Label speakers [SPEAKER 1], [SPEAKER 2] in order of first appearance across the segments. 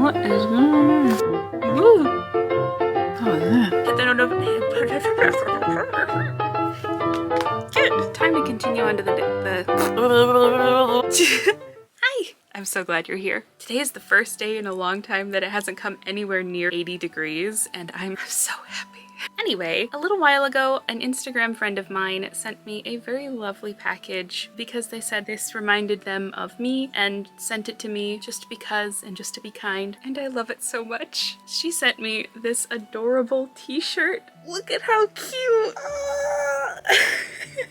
[SPEAKER 1] What is going on? Woo! What was that? Hit the Good. Time to continue on to the Hi! I'm so glad you're here. Today is the first day in a long time that it hasn't come anywhere near 80 degrees, and I'm so happy. Anyway, a little while ago, an Instagram friend of mine sent me a very lovely package because they said this reminded them of me and sent it to me just because and just to be kind, and I love it so much. She sent me this adorable t-shirt. Look at how cute!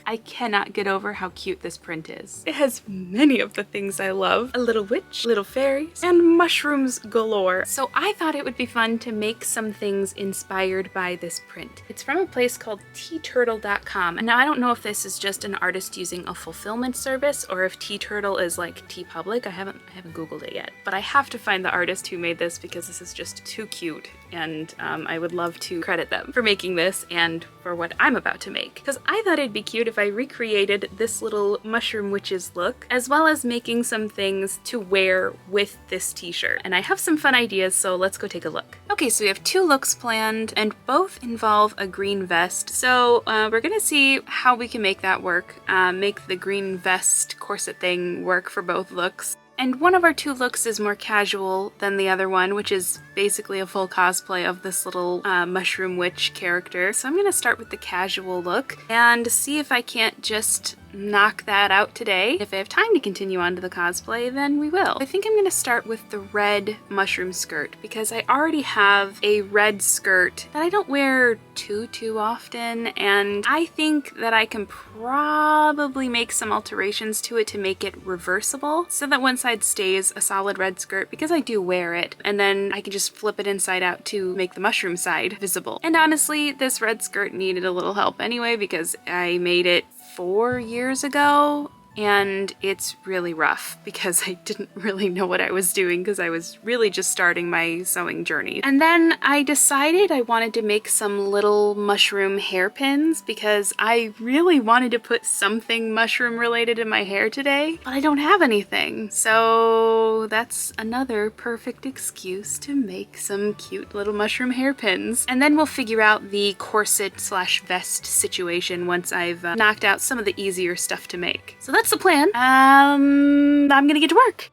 [SPEAKER 1] I cannot get over how cute this print is. It has many of the things I love. A little witch, little fairies, and mushrooms galore. So I thought it would be fun to make some things inspired by this print. It's from a place called tturtle.com. And now I don't know if this is just an artist using a fulfillment service or if T-Turtle is like TeePublic. I haven't Googled it yet. But I have to find the artist who made this because this is just too cute. And I would love to credit them for making this and for what I'm about to make. Because I thought it'd be cute if I recreated this little mushroom witch's look, as well as making some things to wear with this t-shirt. And I have some fun ideas, so let's go take a look. Okay, so we have two looks planned, and both involve a green vest. So we're gonna see how we can make that work, make the green vest corset thing work for both looks. And one of our two looks is more casual than the other one, which is basically a full cosplay of this little mushroom witch character. So I'm gonna start with the casual look and see if I can't just knock that out today. If I have time to continue on to the cosplay, then we will. I think I'm gonna start with the red mushroom skirt because I already have a red skirt that I don't wear too often, and I think that I can probably make some alterations to it to make it reversible so that one side stays a solid red skirt because I do wear it, and then I can just flip it inside out to make the mushroom side visible. And honestly, this red skirt needed a little help anyway because I made it 4 years ago, and it's really rough because I didn't really know what I was doing because I was really just starting my sewing journey. And then I decided I wanted to make some little mushroom hairpins because I really wanted to put something mushroom related in my hair today, but I don't have anything. So that's another perfect excuse to make some cute little mushroom hairpins. And then we'll figure out the corset slash vest situation once I've knocked out some of the easier stuff to make. So that's the plan. I'm gonna get to work.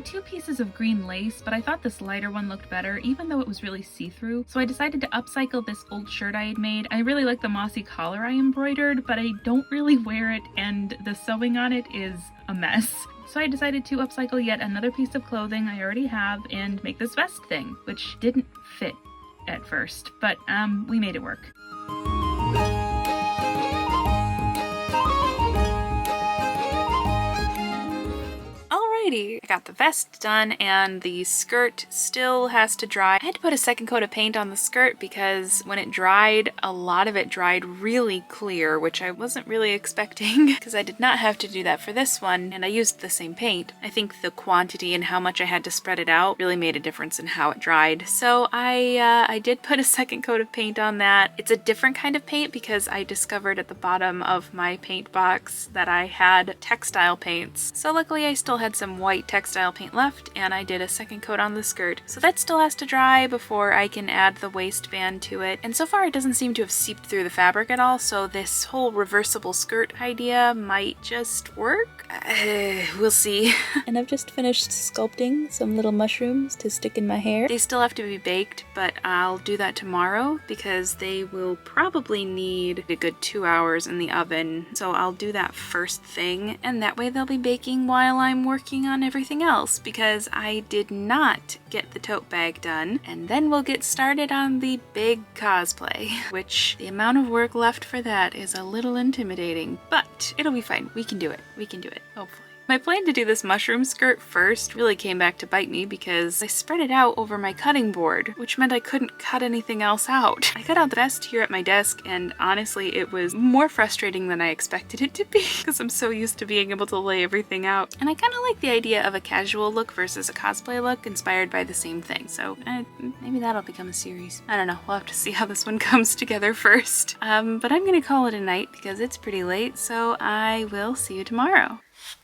[SPEAKER 1] Two pieces of green lace, but I thought this lighter one looked better even though it was really see-through, so I decided to upcycle this old shirt I had made. I really like the mossy collar I embroidered, but I don't really wear it and the sewing on it is a mess. So I decided to upcycle yet another piece of clothing I already have and make this vest thing, which didn't fit at first, but we made it work. I got the vest done and the skirt still has to dry. I had to put a second coat of paint on the skirt because when it dried, a lot of it dried really clear, which I wasn't really expecting because I did not have to do that for this one, and I used the same paint. I think the quantity and how much I had to spread it out really made a difference in how it dried. So I did put a second coat of paint on that. It's a different kind of paint because I discovered at the bottom of my paint box that I had textile paints. So luckily I still had some white textile paint left, and I did a second coat on the skirt. So that still has to dry before I can add the waistband to it. And so far it doesn't seem to have seeped through the fabric at all, so this whole reversible skirt idea might just work. We'll see. And I've just finished sculpting some little mushrooms to stick in my hair. They still have to be baked, but I'll do that tomorrow because they will probably need a good 2 hours in the oven. So I'll do that first thing, and that way they'll be baking while I'm working working on everything else because I did not get the tote bag done. And then we'll get started on the big cosplay, which the amount of work left for that is a little intimidating, but it'll be fine. We can do it. We can do it, hopefully. My plan to do this mushroom skirt first really came back to bite me because I spread it out over my cutting board, which meant I couldn't cut anything else out. I cut out the rest here at my desk, and honestly, it was more frustrating than I expected it to be because I'm so used to being able to lay everything out. And I kind of like the idea of a casual look versus a cosplay look inspired by the same thing, so maybe that'll become a series. I don't know, we'll have to see how this one comes together first. But I'm gonna call it a night because it's pretty late, so I will see you tomorrow.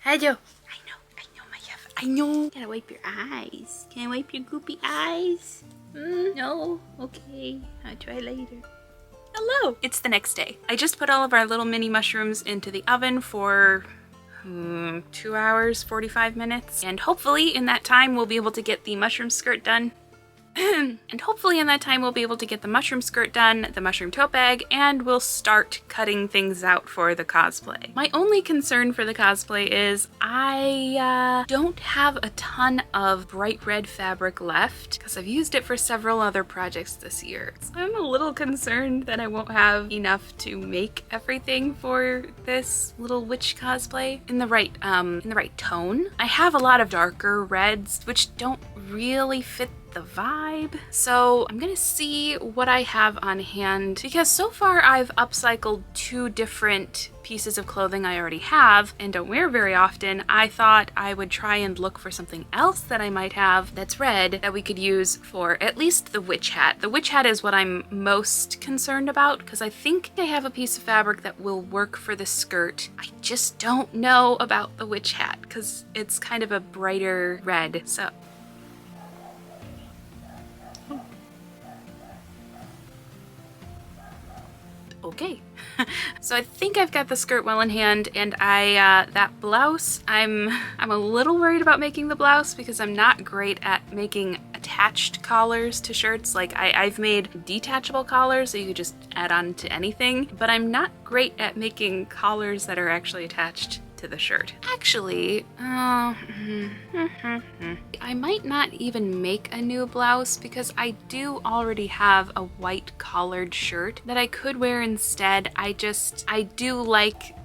[SPEAKER 1] Hello. I know, Maya. I know. Gotta wipe your eyes. Can I wipe your goopy eyes? No? Okay. I'll try later. Hello. It's the next day. I just put all of our little mini mushrooms into the oven for 2 hours, 45 minutes. And hopefully in that time we'll be able to get the mushroom skirt done. And hopefully in that time we'll be able to get the mushroom skirt done, the mushroom tote bag, and we'll start cutting things out for the cosplay. My only concern for the cosplay is I don't have a ton of bright red fabric left because I've used it for several other projects this year. So I'm a little concerned that I won't have enough to make everything for this little witch cosplay in the right tone. I have a lot of darker reds which don't really fit the vibe. So I'm gonna see what I have on hand because so far I've upcycled 2 different pieces of clothing I already have and don't wear very often. I thought I would try and look for something else that I might have that's red that we could use for at least the witch hat. The witch hat is what I'm most concerned about because I think I have a piece of fabric that will work for the skirt. I just don't know about the witch hat because it's kind of a brighter red. So okay. So I think I've got the skirt well in hand, and that blouse, I'm a little worried about making the blouse because I'm not great at making attached collars to shirts. Like I've made detachable collars so you could just add on to anything, but I'm not great at making collars that are actually attached to the shirt. Actually, I might not even make a new blouse because I do already have a white collared shirt that I could wear instead. I do like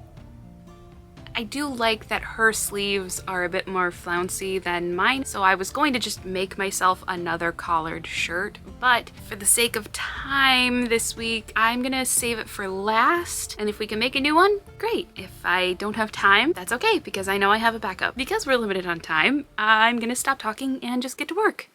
[SPEAKER 1] that her sleeves are a bit more flouncy than mine, so I was going to just make myself another collared shirt, but for the sake of time this week, I'm gonna save it for last, and if we can make a new one, great. If I don't have time, that's okay, because I know I have a backup. Because we're limited on time, I'm gonna stop talking and just get to work.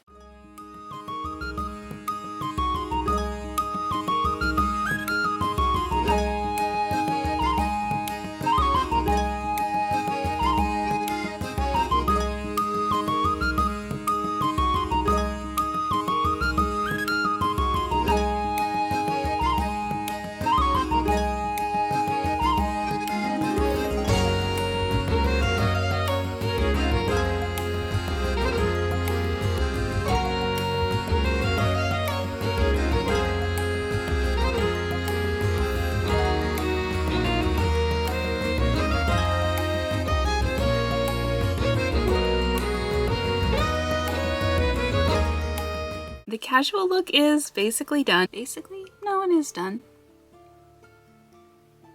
[SPEAKER 1] The casual look is basically done. Basically? No, it is done.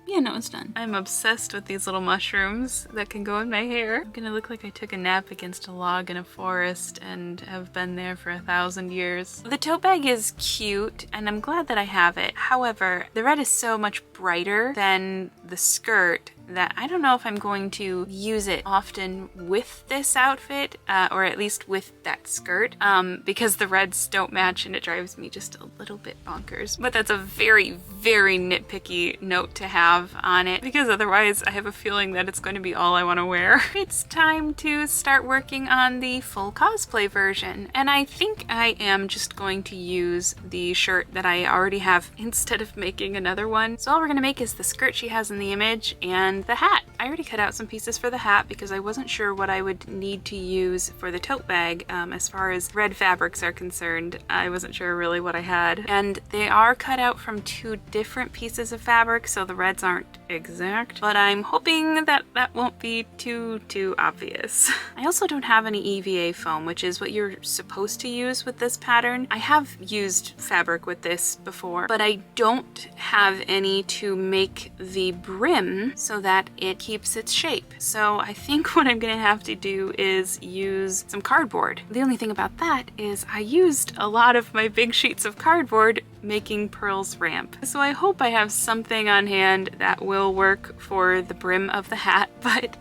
[SPEAKER 1] Yeah, no, it's done. I'm obsessed with these little mushrooms that can go in my hair. I'm gonna look like I took a nap against a log in a forest and have been there for 1,000 years. The tote bag is cute and I'm glad that I have it. However, the red is so much brighter than the skirt that I don't know if I'm going to use it often with this outfit, or at least with that skirt, because the reds don't match and it drives me just a little bit bonkers. But that's a very, very nitpicky note to have on it, because otherwise I have a feeling that it's going to be all I want to wear. It's time to start working on the full cosplay version, and I think I am just going to use the shirt that I already have instead of making another one. So all we're going to make is the skirt she has in the image and the hat. I already cut out some pieces for the hat because I wasn't sure what I would need to use for the tote bag. As far as red fabrics are concerned, I wasn't sure really what I had. And they are cut out from 2 different pieces of fabric, so the reds aren't exact, but I'm hoping that that won't be too obvious. I also don't have any EVA foam, which is what you're supposed to use with this pattern. I have used fabric with this before, but I don't have any to make the brim so that it keeps its shape. So I think what I'm gonna have to do is use some cardboard. The only thing about that is I used a lot of my big sheets of cardboard making Pearl's ramp. So I hope I have something on hand that will work for the brim of the hat, but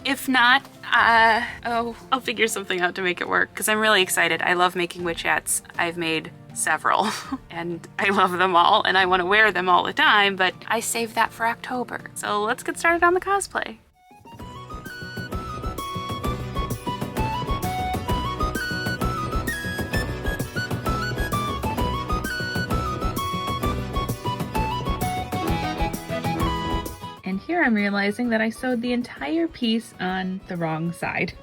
[SPEAKER 1] if not, I'll figure something out to make it work because I'm really excited. I love making witch hats. I've made several and I love them all and I want to wear them all the time, but I saved that for October. So let's get started on the cosplay. And here I'm realizing that I sewed the entire piece on the wrong side.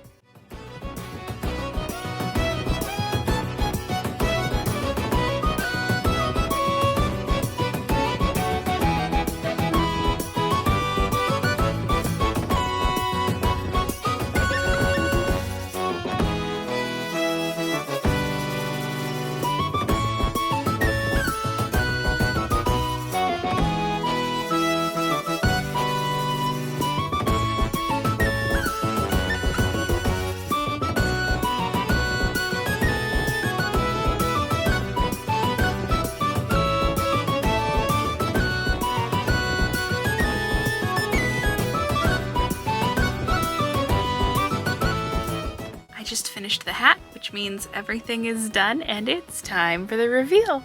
[SPEAKER 1] Just finished the hat, which means everything is done and it's time for the reveal.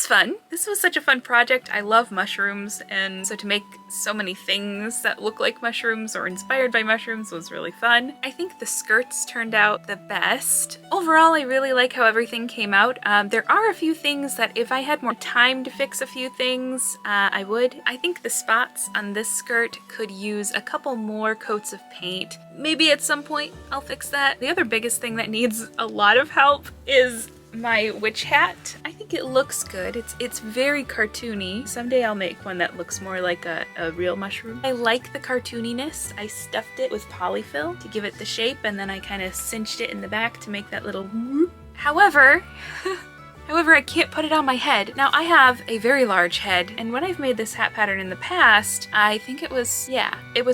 [SPEAKER 1] Fun. This was such a fun project. I love mushrooms, and so to make so many things that look like mushrooms or inspired by mushrooms was really fun. I think the skirts turned out the best. Overall, I really like how everything came out. There are a few things that if I had more time to fix a few things, I would. I think the spots on this skirt could use a couple more coats of paint. Maybe at some point I'll fix that. The other biggest thing that needs a lot of help is my witch hat. I think it looks good. It's very cartoony. Someday I'll make one that looks more like a real mushroom. I like the cartooniness. I stuffed it with polyfill to give it the shape, and then I kind of cinched it in the back to make that little whoop. However, I can't put it on my head. Now, I have a very large head, and when I've made this hat pattern in the past, I think it was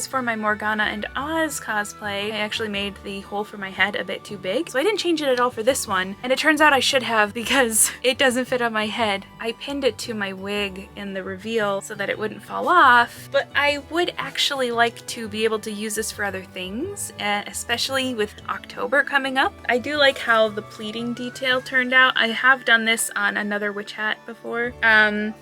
[SPEAKER 1] for my Morgana and Oz cosplay. I actually made the hole for my head a bit too big, so I didn't change it at all for this one, and it turns out I should have because it doesn't fit on my head. I pinned it to my wig in the reveal so that it wouldn't fall off, but I would actually like to be able to use this for other things, especially with October coming up. I do like how the pleating detail turned out. I have done this on another witch hat before. But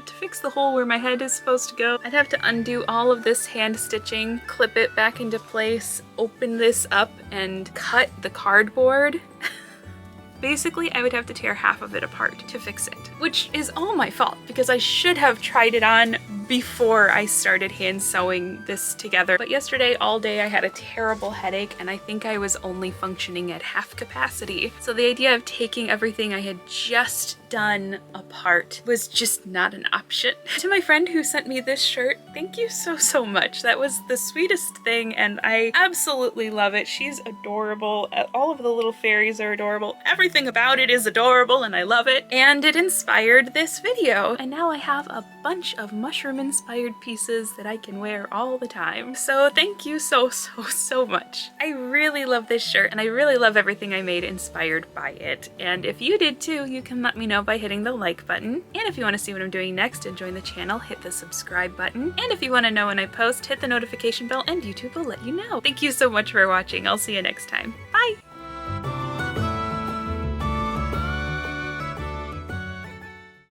[SPEAKER 1] to fix the hole where my head is supposed to go, I'd have to undo all of this hand stitching, clip it back into place, open this up, and cut the cardboard. Basically, I would have to tear half of it apart to fix it, which is all my fault because I should have tried it on before I started hand sewing this together. But yesterday, all day, I had a terrible headache and I think I was only functioning at half capacity. So the idea of taking everything I had just done apart was just not an option. To my friend who sent me this shirt, thank you so much. That was the sweetest thing and I absolutely love it. She's adorable. All of the little fairies are adorable. Everything about it is adorable and I love it. And it inspired this video. And now I have a bunch of mushroom inspired pieces that I can wear all the time. So thank you so much. I really love this shirt and I really love everything I made inspired by it. And if you did too, you can let me know by hitting the like button. And if you want to see what I'm doing next and join the channel, hit the subscribe button. And if you want to know when I post, hit the notification bell and YouTube will let you know. Thank you so much for watching. I'll see you next time. Bye!